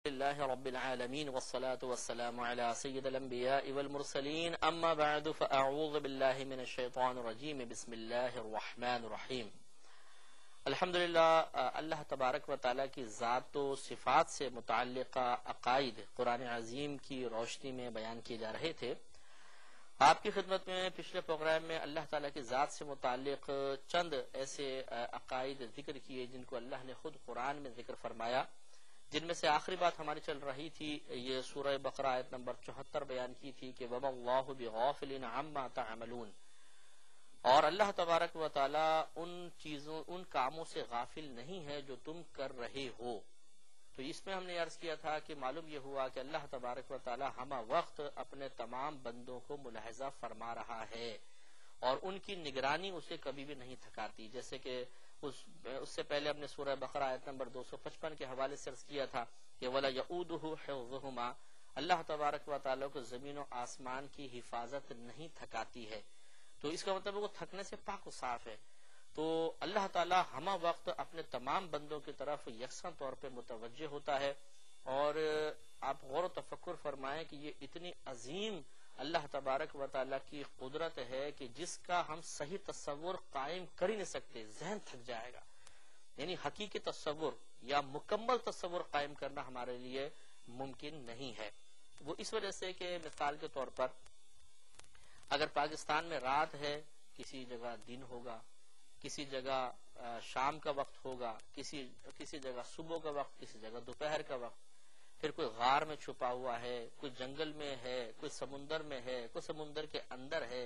لله رب العالمين والصلاة والسلام على سيد الأنبياء والمرسلين أما بعد فأعوذ بالله من الشيطان الرجيم بسم الله الرحمن الرحیم. الحمدللہ اللہ تبارک و تعالیٰ کی ذات و صفات سے متعلقہ عقائد قرآن عظیم کی روشنی میں بیان کیے جا رہے تھے. آپ کی خدمت میں پچھلے پروگرام میں اللہ تعالیٰ کی ذات سے متعلق چند ایسے عقائد ذکر کیے جن کو اللہ نے خود قرآن میں ذکر فرمایا، جن میں سے آخری بات ہماری چل رہی تھی یہ سورہ بقرہ آیت نمبر 74 بیان کی تھی کہ وَمَا اللَّهُ بِغَافِلٍ عَمَّا تَعْمَلُونَ، اور اللہ تبارک و تعالیٰ ان کاموں سے غافل نہیں ہے جو تم کر رہے ہو. تو اس میں ہم نے عرض کیا تھا کہ معلوم یہ ہوا کہ اللہ تبارک و تعالیٰ ہمہ وقت اپنے تمام بندوں کو ملاحظہ فرما رہا ہے اور ان کی نگرانی اسے کبھی بھی نہیں تھکاتی. جیسے کہ اس سے پہلے ہم نے سورہ بقرہ آیت نمبر 255 کے حوالے سے عرض کیا تھا کہ وَلَا يَؤُودُهُ حِفْظُهُمَا، اللہ تبارک و تعالیٰ کو زمین و آسمان کی حفاظت نہیں تھکاتی ہے. تو اس کا مطلب وہ تھکنے سے پاک و صاف ہے. تو اللہ تعالیٰ ہمہ وقت اپنے تمام بندوں کی طرف یکساں طور پہ متوجہ ہوتا ہے. اور آپ غور و تفکر فرمائیں کہ یہ اتنی عظیم اللہ تبارک و تعالیٰ کی قدرت ہے کہ جس کا ہم صحیح تصور قائم کر ہی نہیں سکتے، ذہن تھک جائے گا. یعنی حقیقی تصور یا مکمل تصور قائم کرنا ہمارے لیے ممکن نہیں ہے. وہ اس وجہ سے کہ مثال کے طور پر اگر پاکستان میں رات ہے، کسی جگہ دن ہوگا، کسی جگہ شام کا وقت ہوگا، کسی جگہ صبح کا وقت، کسی جگہ دوپہر کا وقت، پھر کوئی غار میں چھپا ہوا ہے، کوئی جنگل میں ہے، کوئی سمندر میں ہے، کوئی سمندر کے اندر ہے،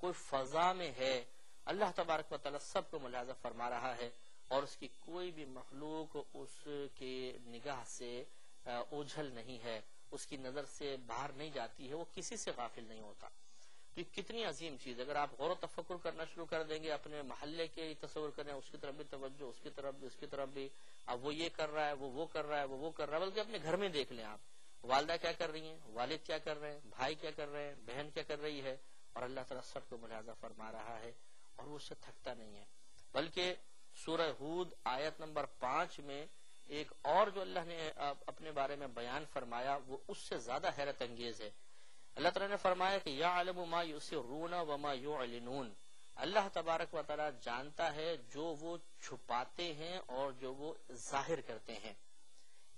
کوئی فضا میں ہے. اللہ تبارک و تعالیٰ سب کو ملاحظہ فرما رہا ہے اور اس کی کوئی بھی مخلوق اس کے نگاہ سے اوجھل نہیں ہے، اس کی نظر سے باہر نہیں جاتی ہے، وہ کسی سے غافل نہیں ہوتا. تو یہ کتنی عظیم چیز. اگر آپ غور و تفکر کرنا شروع کر دیں گے، اپنے محلے کے تصور کریں، اس کی طرف بھی توجہ، اس کی طرف بھی اب وہ یہ کر رہا ہے، وہ کر رہا ہے، وہ کر رہا ہے، بلکہ اپنے گھر میں دیکھ لیں آپ، والدہ کیا کر رہی ہیں، والد کیا کر رہے ہیں، بھائی کیا کر رہے ہیں، بہن کیا کر رہی ہے، اور اللہ تعالیٰ سب کو ملاحظہ فرما رہا ہے اور وہ اس سے تھکتا نہیں ہے. بلکہ سورہ ہود آیت نمبر 5 میں ایک اور جو اللہ نے اپنے بارے میں بیان فرمایا وہ اس سے زیادہ حیرت انگیز ہے. اللہ تعالیٰ نے فرمایا کہ یعلم ما یسرون وما یعلنون، اللہ تبارک و تعالیٰ جانتا ہے جو وہ چھپاتے ہیں اور جو وہ ظاہر کرتے ہیں.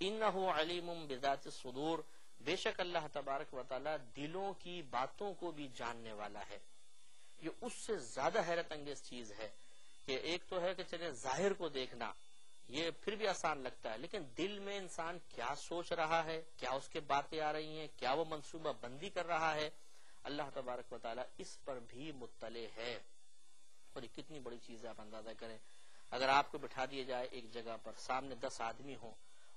انہ علیم بذات الصدور، بے شک اللہ تبارک و تعالیٰ دلوں کی باتوں کو بھی جاننے والا ہے. یہ اس سے زیادہ حیرت انگیز چیز ہے کہ ایک تو ہے کہ چلے ظاہر کو دیکھنا، یہ پھر بھی آسان لگتا ہے، لیکن دل میں انسان کیا سوچ رہا ہے، کیا اس کے باتیں آ رہی ہیں، کیا وہ منصوبہ بندی کر رہا ہے، اللہ تبارک و تعالیٰ اس پر بھی مطلع ہے. اور یہ کتنی بڑی چیز ہے، آپ اندازہ کریں. اگر آپ کو بٹھا دیا جائے ایک جگہ پر، سامنے 10 آدمی ہوں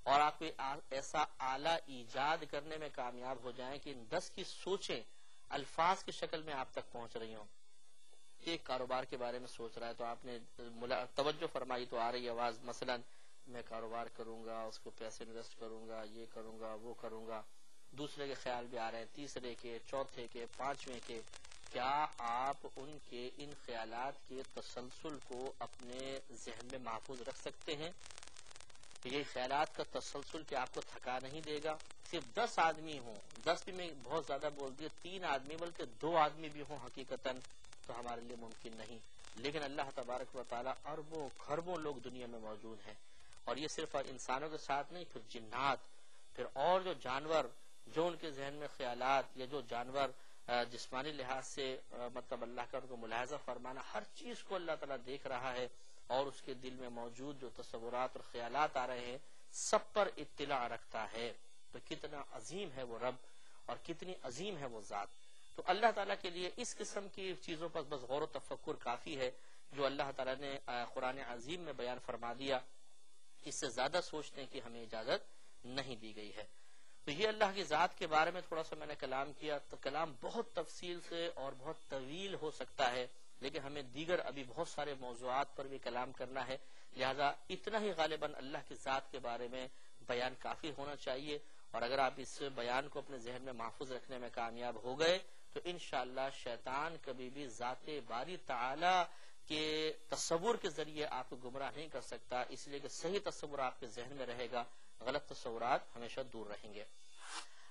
اور آپ کو ایسا آلہ ایجاد کرنے میں کامیاب ہو جائیں کہ ان 10 کی سوچیں الفاظ کی شکل میں آپ تک پہنچ رہی ہوں. ایک کاروبار کے بارے میں سوچ رہا ہے تو آپ نے توجہ فرمائی تو آ رہی آواز، مثلا میں کاروبار کروں گا، اس کو پیسے انویسٹ کروں گا، یہ کروں گا، وہ کروں گا. دوسرے کے خیال بھی آ رہے ہیں، تیسرے کے، چوتھے کے، پانچویں کے. کیا آپ ان خیالات کے تسلسل کو اپنے ذہن میں محفوظ رکھ سکتے ہیں؟ یہ خیالات کا تسلسل کہ آپ کو تھکا نہیں دے گا. صرف 10 آدمی ہوں، 10 بھی میں بہت زیادہ بول دیا، 3 آدمی بلکہ 2 آدمی بھی ہوں حقیقتاً، تو ہمارے لیے ممکن نہیں. لیکن اللہ تبارک و تعالیٰ اربوں خربوں لوگ دنیا میں موجود ہیں، اور یہ صرف انسانوں کے ساتھ نہیں، پھر جنات، پھر اور جو جانور جو ان کے ذہن میں خیالات، یا جو جانور جسمانی لحاظ سے مطلب اللہ کا ان کو ملاحظہ فرمانا، ہر چیز کو اللہ تعالیٰ دیکھ رہا ہے اور اس کے دل میں موجود جو تصورات اور خیالات آ رہے ہیں سب پر اطلاع رکھتا ہے. تو کتنا عظیم ہے وہ رب اور کتنی عظیم ہے وہ ذات. تو اللہ تعالیٰ کے لیے اس قسم کی چیزوں پر بس غور و تفکر کافی ہے جو اللہ تعالیٰ نے قرآن عظیم میں بیان فرما دیا. اس سے زیادہ سوچنے کی ہمیں اجازت نہیں دی گئی ہے. تو یہ اللہ کی ذات کے بارے میں تھوڑا سا میں نے کلام کیا. تو کلام بہت تفصیل سے اور بہت طویل ہو سکتا ہے، لیکن ہمیں دیگر ابھی بہت سارے موضوعات پر بھی کلام کرنا ہے، لہذا اتنا ہی غالباً اللہ کی ذات کے بارے میں بیان کافی ہونا چاہیے. اور اگر آپ اس بیان کو اپنے ذہن میں محفوظ رکھنے میں کامیاب ہو گئے تو انشاءاللہ شیطان کبھی بھی ذات باری تعالی کے تصور کے ذریعے آپ کو گمراہ نہیں کر سکتا، اس لیے کہ صحیح تصور آپ کے ذہن میں رہے گا غلط تصورات ہمیشہ دور رہیں گے۔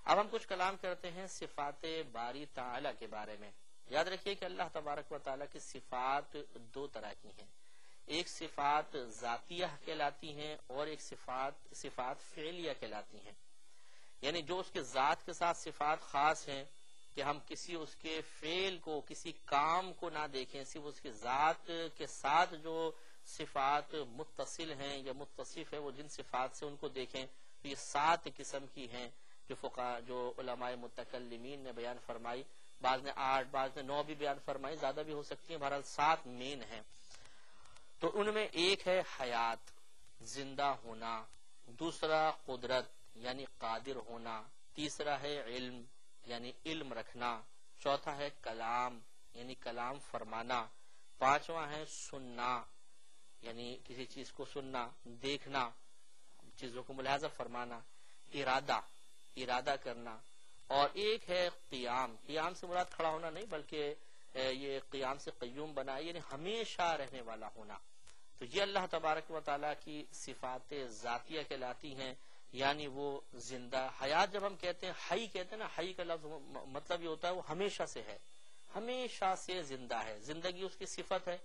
اب ہم کچھ کلام کرتے ہیں صفات باری تعالی کے بارے میں۔ یاد رکھیے کہ اللہ تبارک و تعالیٰ کی صفات دو طرح کی ہیں، ایک صفات ذاتیہ کہلاتی ہیں اور ایک صفات فعلیہ کہلاتی ہیں، یعنی جو اس کے ذات کے ساتھ صفات خاص ہیں کہ ہم کسی اس کے فعل کو، کسی کام کو نہ دیکھیں، صرف اس کے ذات کے ساتھ جو صفات متصل ہیں یا متصف ہے وہ جن صفات سے ان کو دیکھیں، تو یہ 7 قسم کی ہیں جو علماء متکلمین نے بیان فرمائی، بعض نے 8 بعض نے 9 بھی بیان فرمائی، زیادہ بھی ہو سکتی ہیں، بہرحال 7 مین ہیں۔ تو ان میں ایک ہے حیات، زندہ ہونا، دوسرا قدرت یعنی قادر ہونا، تیسرا ہے علم یعنی علم رکھنا، چوتھا ہے کلام یعنی کلام فرمانا، پانچواں ہے سننا یعنی کسی چیز کو سننا، دیکھنا، چیزوں کو ملاحظہ فرمانا، ارادہ کرنا، اور ایک ہے قیام۔ قیام سے مراد کھڑا ہونا نہیں، بلکہ یہ قیام سے قیوم بنا یعنی ہمیشہ رہنے والا ہونا۔ تو یہ اللہ تبارک و تعالیٰ کی صفات ذاتیہ کہلاتی ہیں، یعنی وہ زندہ۔ حیات جب ہم کہتے ہیں، حی کہتے ہیں نا، حی کا لفظ مطلب یہ ہوتا ہے وہ ہمیشہ سے ہے، ہمیشہ سے زندہ ہے، زندگی اس کی صفت ہے،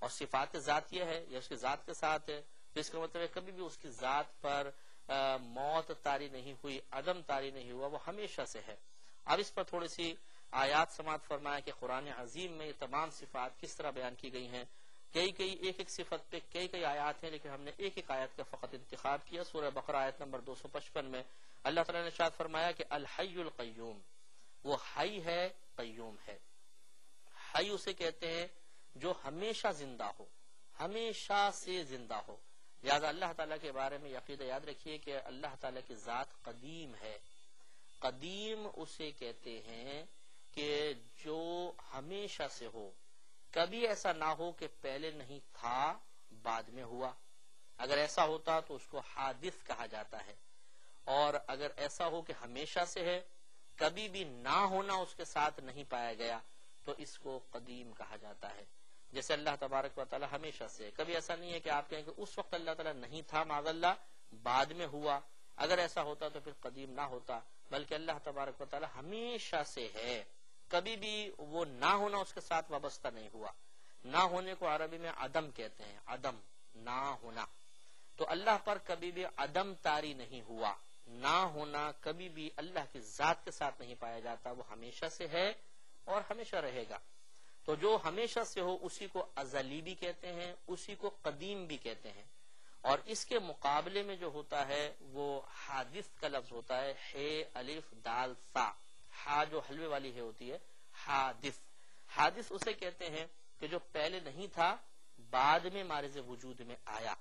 اور صفات ذاتیہ ہے یا اس کی ذات کے ساتھ ہے، تو اس کا مطلب ہے کبھی بھی اس کی ذات پر موت طاری نہیں ہوئی، عدم طاری نہیں ہوا، وہ ہمیشہ سے ہے۔ اب اس پر تھوڑی سی آیات سماعت فرمایا کہ قرآن عظیم میں یہ تمام صفات کس طرح بیان کی گئی ہیں۔ ایک صفت پہ کئی آیات ہیں، لیکن ہم نے ایک آیت کا فقط انتخاب کیا۔ سورہ بقرہ آیت نمبر 255 میں اللہ تعالیٰ نے ارشاد فرمایا کہ الحی القیوم، وہ حی ہے، قیوم ہے۔ حی اسے کہتے ہیں جو ہمیشہ زندہ ہو، ہمیشہ سے زندہ ہو۔ لہذا اللہ تعالیٰ کے بارے میں عقیدہ یاد رکھیے کہ اللہ تعالیٰ کی ذات قدیم ہے۔ قدیم اسے کہتے ہیں کہ جو ہمیشہ سے ہو، کبھی ایسا نہ ہو کہ پہلے نہیں تھا بعد میں ہوا۔ اگر ایسا ہوتا تو اس کو حادث کہا جاتا ہے، اور اگر ایسا ہو کہ ہمیشہ سے ہے، کبھی بھی نہ ہونا اس کے ساتھ نہیں پایا گیا، تو اس کو قدیم کہا جاتا ہے۔ جیسے اللہ تبارک و تعالیٰ ہمیشہ سے، کبھی ایسا نہیں ہے کہ آپ کہیں کہ اس وقت اللہ تعالیٰ نہیں تھا معاذ اللہ، بعد میں ہوا، اگر ایسا ہوتا تو پھر قدیم نہ ہوتا، بلکہ اللہ تبارک و تعالیٰ ہمیشہ سے ہے، کبھی بھی وہ نہ ہونا اس کے ساتھ وابستہ نہیں ہوا۔ نہ ہونے کو عربی میں عدم کہتے ہیں، عدم، نہ ہونا۔ تو اللہ پر کبھی بھی عدم طاری نہیں ہوا، نہ ہونا کبھی بھی اللہ کی ذات کے ساتھ نہیں پایا جاتا، وہ ہمیشہ سے ہے اور ہمیشہ رہے گا۔ تو جو ہمیشہ سے ہو اسی کو ازلی بھی کہتے ہیں، اسی کو قدیم بھی کہتے ہیں، اور اس کے مقابلے میں جو ہوتا ہے وہ حادث کا لفظ ہوتا ہے، ہے الف دال سا، ہا جو حلوے والی ہے ہوتی ہے، حادث۔ حادث اسے کہتے ہیں کہ جو پہلے نہیں تھا بعد میں مارز وجود میں آیا۔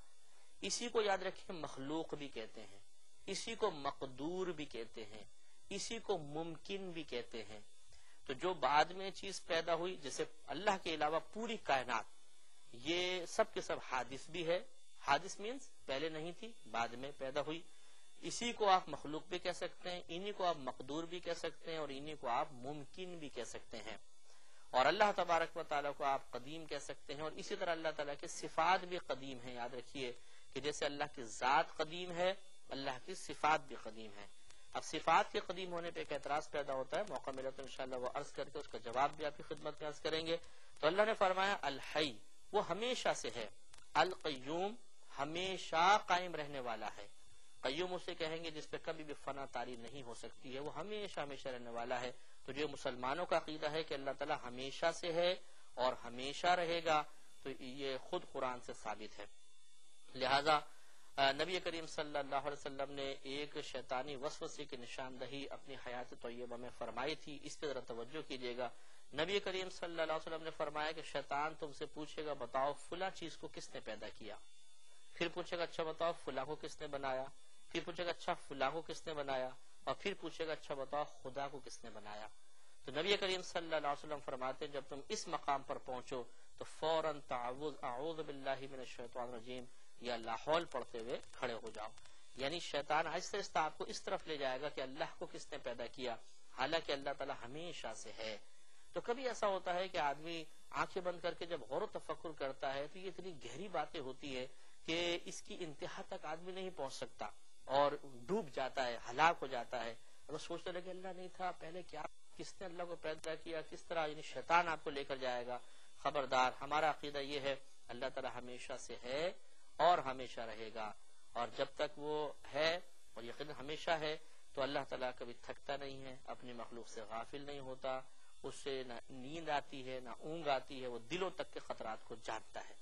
اسی کو یاد رکھیں مخلوق بھی کہتے ہیں، اسی کو مقدور بھی کہتے ہیں، اسی کو ممکن بھی کہتے ہیں۔ تو جو بعد میں چیز پیدا ہوئی، جیسے اللہ کے علاوہ پوری کائنات، یہ سب کے سب حادث بھی ہے۔ حادث مینز پہلے نہیں تھی، بعد میں پیدا ہوئی۔ اسی کو آپ مخلوق بھی کہہ سکتے ہیں، انہی کو آپ مقدور بھی کہہ سکتے ہیں، اور انہی کو آپ ممکن بھی کہہ سکتے ہیں۔ اور اللہ تبارک و تعالیٰ کو آپ قدیم کہہ سکتے ہیں، اور اسی طرح اللہ تعالیٰ کے صفات بھی قدیم ہیں۔ یاد رکھیے کہ جیسے اللہ کی ذات قدیم ہے، اللہ کی صفات بھی قدیم ہے۔ اب صفات کے قدیم ہونے پہ ایک اعتراض پیدا ہوتا ہے، موقع ملا تو انشاءاللہ وہ عرض کر کے اس کا جواب بھی آپ کی خدمت میں عرض کریں گے۔ تو اللہ نے فرمایا الحی، وہ ہمیشہ سے ہے، القیوم، ہمیشہ قائم رہنے والا ہے۔ قیوم اسے کہیں گے جس پہ کبھی بھی فنا طاری نہیں ہو سکتی ہے، وہ ہمیشہ ہمیشہ رہنے والا ہے۔ تو جو مسلمانوں کا عقیدہ ہے کہ اللہ تعالیٰ ہمیشہ سے ہے اور ہمیشہ رہے گا، تو یہ خود قرآن سے ثابت ہے۔ لہذا نبی کریم صلی اللہ علیہ وسلم نے ایک شیطانی وسوسے کی نشاندہی اپنی حیات طیبہ میں فرمائی تھی، اس پہ ذرا توجہ کیجیے گا۔ نبی کریم صلی اللہ علیہ وسلم نے فرمایا کہ شیطان تم سے پوچھے گا بتاؤ فلاں چیز کو کس نے پیدا کیا، پھر پوچھے گا اچھا بتاؤ فلاں کو کس نے بنایا، پھر پوچھے گا اچھا فلاں کو کس نے بنایا، اور پھر پوچھے گا اچھا بتاؤ خدا کو کس نے بنایا۔ تو نبی کریم صلی اللہ علیہ وسلم فرماتے جب تم اس مقام پر پہنچو تو فوراً تعوذ اعوذ باللہ من الشیطان الرجیم یا لاحول پڑھتے ہوئے کھڑے ہو جاؤ۔ یعنی شیطان آہستہ آہستہ آپ کو اس طرف لے جائے گا کہ اللہ کو کس نے پیدا کیا، حالانکہ اللہ تعالیٰ ہمیشہ سے ہے۔ تو کبھی ایسا ہوتا ہے کہ آدمی آنکھیں بند کر کے جب غور و تفکر کرتا ہے تو یہ اتنی گہری باتیں ہوتی ہے کہ اس کی انتہا تک آدمی نہیں پہنچ سکتا۔ اور ڈوب جاتا ہے، ہلاک ہو جاتا ہے. اگر سوچنے لگے اللہ نہیں تھا پہلے، کیا کس نے اللہ کو پیدا کیا، کس طرح یعنی شیطان آپ کو لے کر جائے گا. خبردار، ہمارا عقیدہ یہ ہے اللہ تعالی ہمیشہ سے ہے اور ہمیشہ رہے گا، اور جب تک وہ ہے اور یقین ہمیشہ ہے تو اللہ تعالیٰ کبھی تھکتا نہیں ہے، اپنی مخلوق سے غافل نہیں ہوتا، اس سے نہ نیند آتی ہے نہ اونگ آتی ہے، وہ دلوں تک کے خطرات کو جانتا ہے.